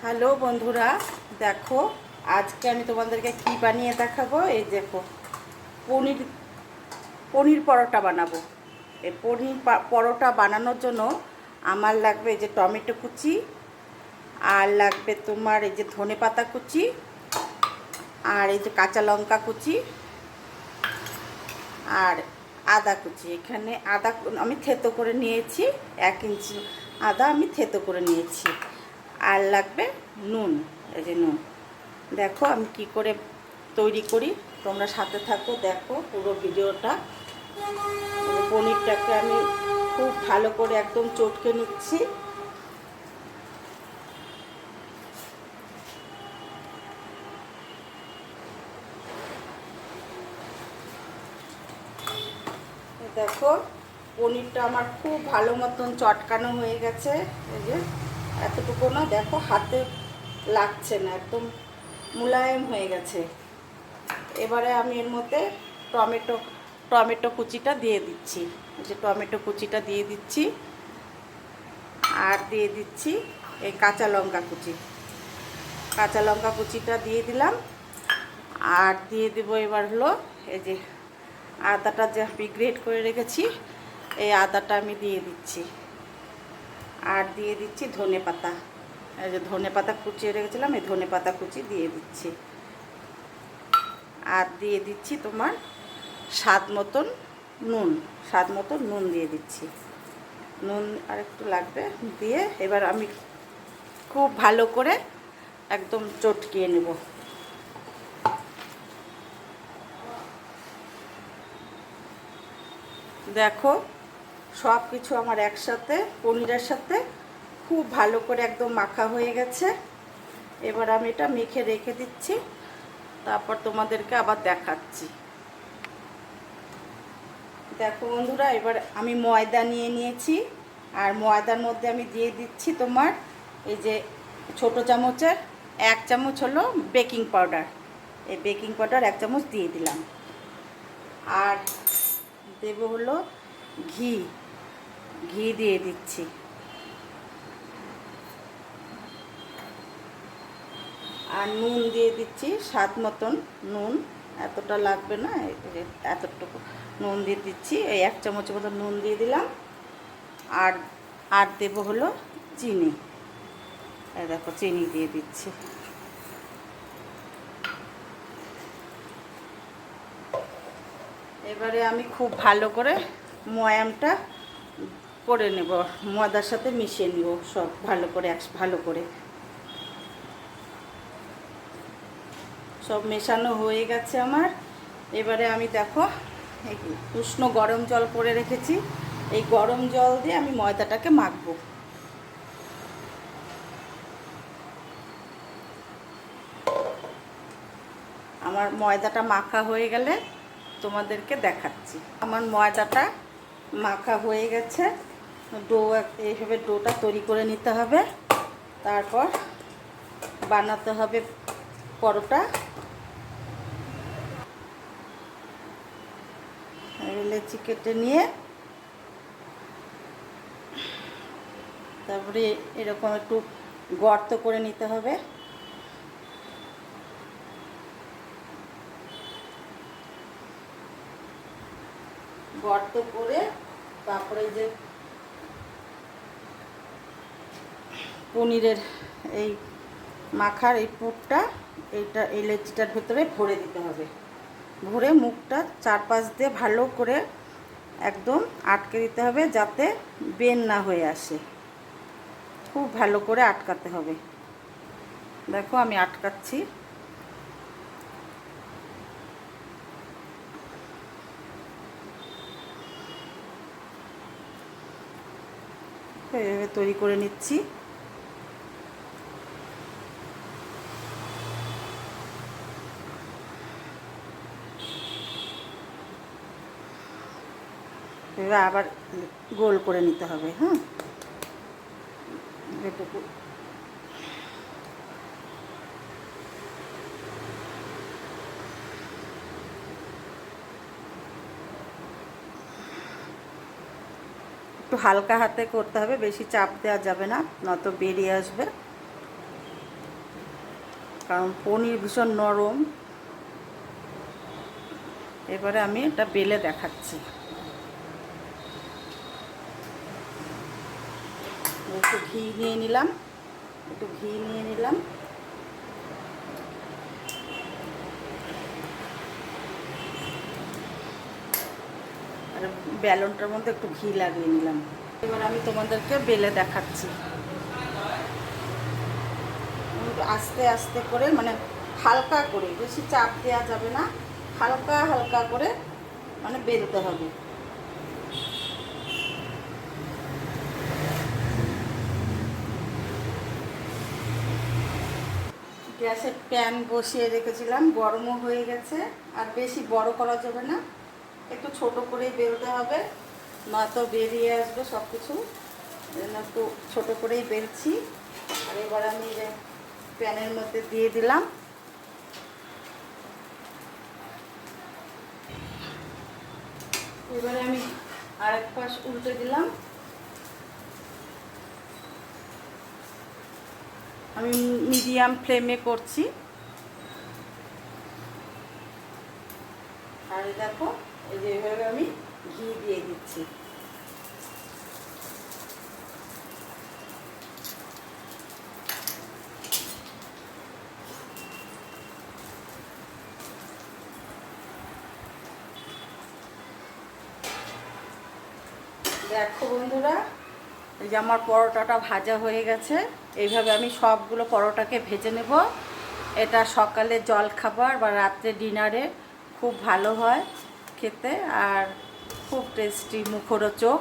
Hello বন্ধুরা, দেখো আজকে আমি তোমাদেরকে কি বানিয়ে দেখাবো। এই দেখো, পনির পনির পরোটা বানাবো। এই পরোটা বানানোর জন্য আমার লাগবে এই যে টমেটো কুচি, আর লাগবে তোমার এই যে ধনেপাতা কুচি, আর এই যে কাঁচা লঙ্কা কুচি, আর আদা কুচি। এখানে আদা আমি থেতো করে নিয়েছি, 1 ইঞ্চি আদা আমি থেতো করে নিয়েছি। আর লাগবে নুন, এই যে নুন। দেখো আমি কি করে তৈরি করি, তোমরা সাথে থাকো, দেখো পুরো ভিডিওটা। পনিরটাকে আমি খুব ভালো করে একদম চটকে নিচ্ছি। দেখো পনিরটা আমার খুব ভালো মতন চটকানো হয়ে গেছে। এই যে এতটুকু না, দেখো হাতে লাগছে না, একদম মোলায়েম হয়ে গেছে। এবারে আমি এর মধ্যে টমেটো কুচিটা দিয়ে দিচ্ছি। এই যে টমেটো কুচিটা দিয়ে দিচ্ছি, আর দিয়ে দিচ্ছি এই কাঁচা লঙ্কা কুচিটা দিয়ে দিলাম। আর দিয়ে দেবো এবার হলো এই যে আদাটা যে আমি গ্রেট করে রেখেছি, এই আদাটা আমি দিয়ে দিচ্ছি। আর দিয়ে দিচ্ছি ধনেপাতা, এই যে ধনেপাতা কুচিয়ে রেখেছিলাম, এই ধনেপাতা কুচি দিয়ে দিচ্ছি। আর দিয়ে দিচ্ছি তোমার স্বাদ মতন নুন দিয়ে দিচ্ছি। নুন আর একটু লাগবে দিয়ে এবার আমি খুব ভালো করে একদম চটকিয়ে নেব। দেখো সব কিছু আমার একসাথে পনিরের সাথে খুব ভালো করে একদম মাখা হয়ে গেছে। এবার আমি এটা মেখে রেখে দিচ্ছি, তারপর তোমাদেরকে আবার দেখাচ্ছি। দেখো বন্ধুরা, এবার আমি ময়দা নিয়ে নিয়েছি, আর ময়দার মধ্যে আমি দিয়ে দিচ্ছি তোমার এই যে ছোট চামচের 1 চামচ হলো বেকিং পাউডার। এই বেকিং পাউডার 1 চামচ দিয়ে দিলাম। আর দেব হলো ঘি দিয়ে দিচ্ছি। আর নুন দিয়ে দিচ্ছি স্বাদ মতন নুন, এতটা লাগবে না, এতটুকু নুন দিয়ে দিচ্ছি। এই 1 চামচ মতো নুন দিয়ে দিলাম। আর আর দেবো হলো চিনি, এই দেখো চিনি দিয়ে দিচ্ছি। এবারে আমি খুব ভালো করে ময়ামটা করে নেব, ময়দার সাথে মিশিয়ে নেব সব ভালো করে সব মেশানো হয়ে গেছে আমার। এবারে আমি দেখো এই উষ্ণ গরম জল করে রেখেছি, এই গরম জল দিয়ে আমি ময়দাটাকে মাখবো। আমার ময়দাটা মাখা হয়ে গেলে তোমাদেরকে দেখাচ্ছি। আমার ময়দাটা মাখা হয়ে গেছে। এইভাবে ডোটা তৈরি করে নিতে হবে, তারপর বানাতে হবে পরোটা। লেচি কেটে নিয়ে তারপরে এরকম একটু গর্ত করে নিতে হবে। গর্ত করে তারপরে যে পনিরের এই মাখার এই পুরটা এই লেচিটার ভেতরে ভরে দিতে হবে। ভরে মুখটা চারপাশ দিয়ে ভালো করে একদম আটকে দিতে হবে, যাতে বের না হয়ে আসে। খুব ভালো করে আটকাতে হবে। দেখো আমি আটকাচ্ছি। এভাবে তৈরি করে নিচ্ছি। এবার আবার গোল করে নিতে হবে। হ্যাঁ, এটুকু একটু হালকা হাতে করতে হবে, বেশি চাপ দেওয়া যাবে না, নয়তো বেরিয়ে আসবে। কারণ পনির ভীষণ নরম। এবারে আমি এটা বেলে দেখাচ্ছি। একটু ঘি নিয়ে নিলাম, আর বেলনটার মধ্যে একটু ঘি লাগিয়ে নিলাম। এবার আমি তোমাদেরকে বেলে দেখাচ্ছি। আস্তে আস্তে করে, মানে হালকা করে, বেশি চাপ দেওয়া যাবে না, হালকা হালকা করে মানে বেলতে হবে। গ্যাসের প্যান বসিয়ে রেখেছিলাম, গরমও হয়ে গেছে। আর বেশি বড় করা যাবে না, একটু ছোট করেই বেলতে হবে, নয়তো বেরিয়ে আসবে সব কিছু। একটু ছোটো করেই বেলছি। আর এবার আমি প্যানের মধ্যে দিয়ে দিলাম। এবারে আমি আরেক পাশ উল্টে দিলাম। আমি মিডিয়াম ফ্লেমে করছি। আর দেখো, এই যে এভাবে আমি ঘি দিয়ে দিচ্ছি। দেখো বন্ধুরা, এই যে আমার পরোটাটা ভাজা হয়ে গেছে। এইভাবে আমি সবগুলো পরোটাকে ভেজে নেব। এটা সকালে জলখাবার বা রাত্রে ডিনারে খুব ভালো হয় খেতে, আর খুব টেস্টি, মুখরোচক।